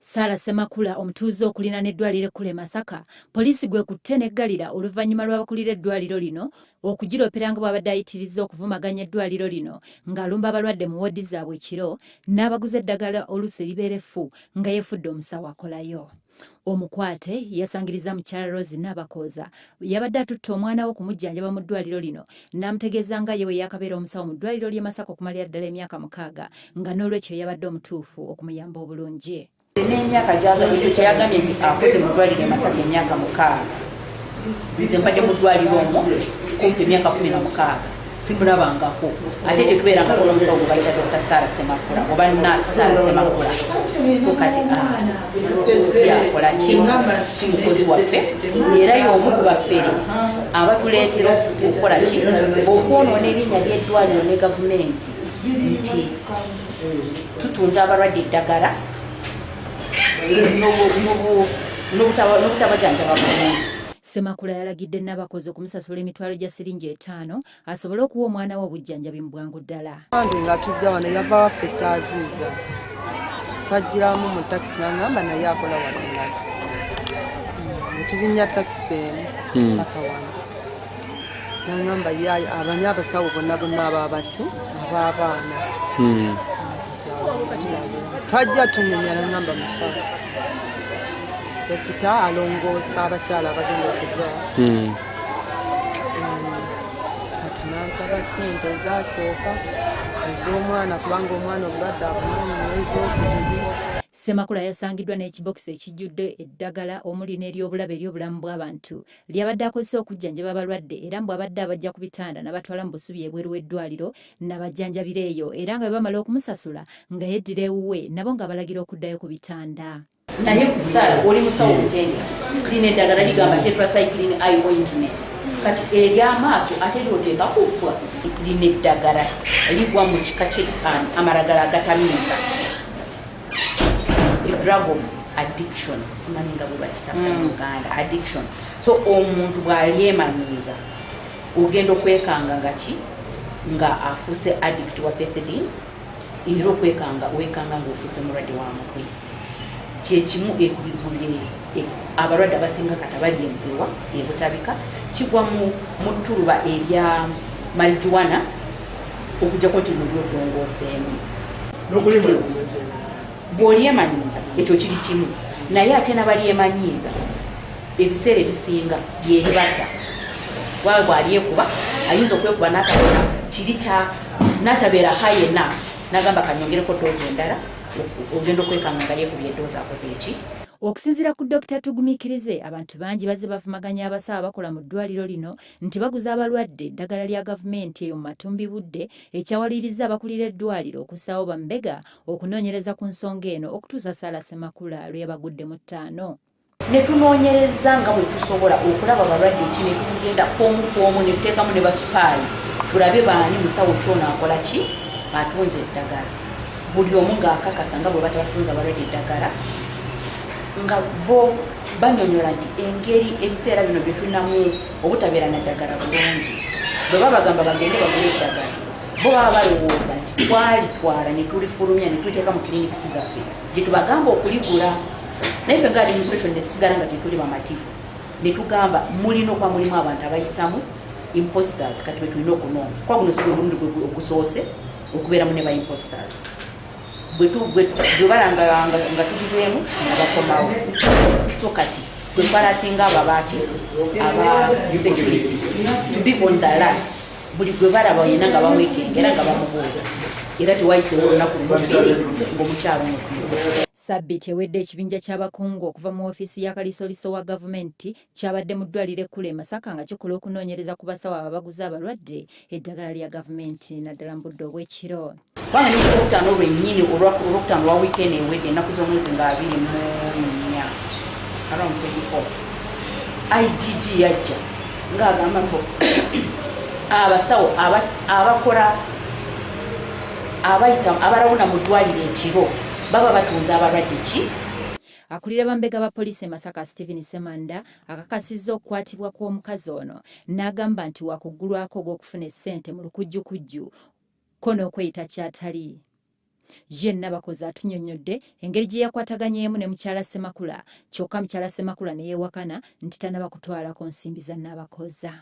Sara Semakula omutuuze okulina n'eddwaliro ekkulu e Masaka, poliisi gw'ekutte n'eggalira oluvannyuma lw'abakulira eddwaliro lino okugiroopera nga bw'abadde ayitirizza okuvumaganya eddwaliro lino ng'alumba abalwadde mu woodi zaabwe ekiro n'abaguza eddagala oluusi libeera effu nga yeefudde omusawo akolayo. Omukwate yasangiriza mukyala Rose Nabakooza yabadde atutte omwana we okumujjanjaba mu ddwaliro lino n'amutegeeza nga ye we yaakabeera omusawo mu ddwaliro ly'e Masaka okumalira ddala emyaka 6 nga n'olwekyo yabadde omutuufu okumuyamba obulungi. N'emyaka gy'agambye kyeyagambye nti akoze mu ddwaliro e Masaka emyaka 6. Nze mbadde mu ddwaliro omwo kumpi emyaka 16. Simulabangako. Ate tetubeerangako n'omusawo gwe bayita Dr. Sara Semakula oba Nurse Sara Semakula. So kati yakola ki si mukozi waffe era y'omu ku baffere abatuleetera okukola ki okwonoona erinnya ly'eddwaliro ne gavumenti nti tutunza abalwadde eddagala n'obutabajanjaba bulungi. Semakula yalagidde Nabakooza okumusasula emitwalo gya siringi 5 asobole okuwa omwana we obujjanjabi mu bwangu ddala. Nga tujja wano yava waffe kyaziiza twajjiramu mu takisi n'agamba naye akola wano naffe ne tulinnya takisi emu paka wano n'agamba abanye abasawo bonna abaabati ab'abaana twajja tunyumya n'agamba musawo dokita alongoosa abakyala abagenda okuzaala kati nansaba ssente ezasooka ez'omwana kubanga omwana obulwadde abunoonyeza. Semakula yasangiddwa n'ekibokisi ekijjudde eddagala omuli n'ery'obulabe ery'obulamu bw'abantu lyabadde akozesa okujjanjaba abalwadde era bw'abadde abajja ku bitanda n'abatwala mu busubi ebweru w'eddwaliro n'abajjanjabira eyo era nga bwe bamala okumusasula nga yeddira ewuwe nabo nga balagira okuddayo ku bitanda. Naye ku Sara oli musawo omutendeke tulina eddagala ligamba tetracycline eye ointment kati ery'amaaso ate lyoteeka kuggwa lina eddagala ligwa mu kika amalagala agatamiiza drug of addiction simanyi nga bwe bakitafuta mu Uganda addiction. So omuntu bw'alyemanyiiza ogenda okwekanga nga afuuse addict wa pethidine era okwekanga wekanga ng'ofuuse mulwadde wa mutwe kyekimu ekubizibu abalwadde abasinga kata bali empewa ebutabika kigwa mu ttuluba erya marijuana okujjako nti nolyodongooseemu bw'olyemanyiiza ekyo kiri kimu naye ate nabalyemanyiiza ebiseera ebisinga byeribata waba bw'alyekuba ayinza okwekuba n'atabera kiri n'atabeera high enough n'agamba kanyongereko doozi endala ogenda okwekanga nga yeekubye eddoozi akoze eki. Okusinziira ku Dr. Tugumikirize abantu bangi bazze bavumaganya abasawo abakola mu ddwaliro lino nti baguza abalwadde eddagala lya gavumenti eyo mu matumbi budde ekyawaliriza abakulira eddwaliro okussaawo bambega okunoonyereza ku nsonga eno okutuusa Sara Semakula lwe yabaguddemu 5. Ne tunoonyereza nga bwe tusobola okulaba abalwadde eki ne tugenda kwomu kwomu ne tuteekamu ne basupaayi tulabe baani musawo kyono akola ki atunze eddagala buli omu ng'akakasa nga bwe batabatunza abalwadde eddagala nga bo banyonyola nti engeri ebiseera bino bye tulinamu obutabeera na ddagala bulungi bwe babagamba bagende bagule eddagala bo baba balowooza nti twalitwala ne tulifulumya ne tuliteeka mu klinikisi zaffe gye tubagamba okuligula naye ffe nga administration ne tusigala nga tetuli bamativu ne tugamba mulina okuba mulimu abantu abayitamu imposters kati bwe tulina okunoonya kwa guno si gwe mulundi ogusoose okubeeramu ne ba imposters bwe balanga nga tugizeemu nabakomawo so kati bwe balatinga ababaaki aba security to be on the alert buli gwe balaba yena nga bamwekengera nga bamubuuza era tewayisewo olunaku lumubiri ng'omukyalo omukulu. Sabbiiti ewedde ekibinja ky'abakungu okuva mu ofiisi ya kalisoliso wa gavumenti kyabadde mu ddwaliro ekkulu e Masaka nga kikola okunoonyereza ku basawo abaguza abalwadde eddagala lya gavumenti naddala mu budde obw'ekiro. Kubanga n'olwokutaano lwennyini olwokutaano lwa wiikendi ewedde ennaku z'omwezi nga 24 around 24 IGG yajja ng'agamba mbo abasawo abakola abalawuna mu ddwaliro ekiro baba batunza abalwadde ki. Akulira bambega ba poliisi e Masaka Stephen Semanda akakasizza okukwatibwa kw'omukazi ono n'agamba nti wakuggulwako ogw'okufuna essente mu lukujjukujju ko n'okweyita kyatali. Ye Nabakoza atunnyonnyodde engeri gye yakwataganyeemu ne mukyala Ssemakula, kyokka mukyala Ssemakula ne yeewakana nti tannaba kutwalako nsimbi za Nabakoza.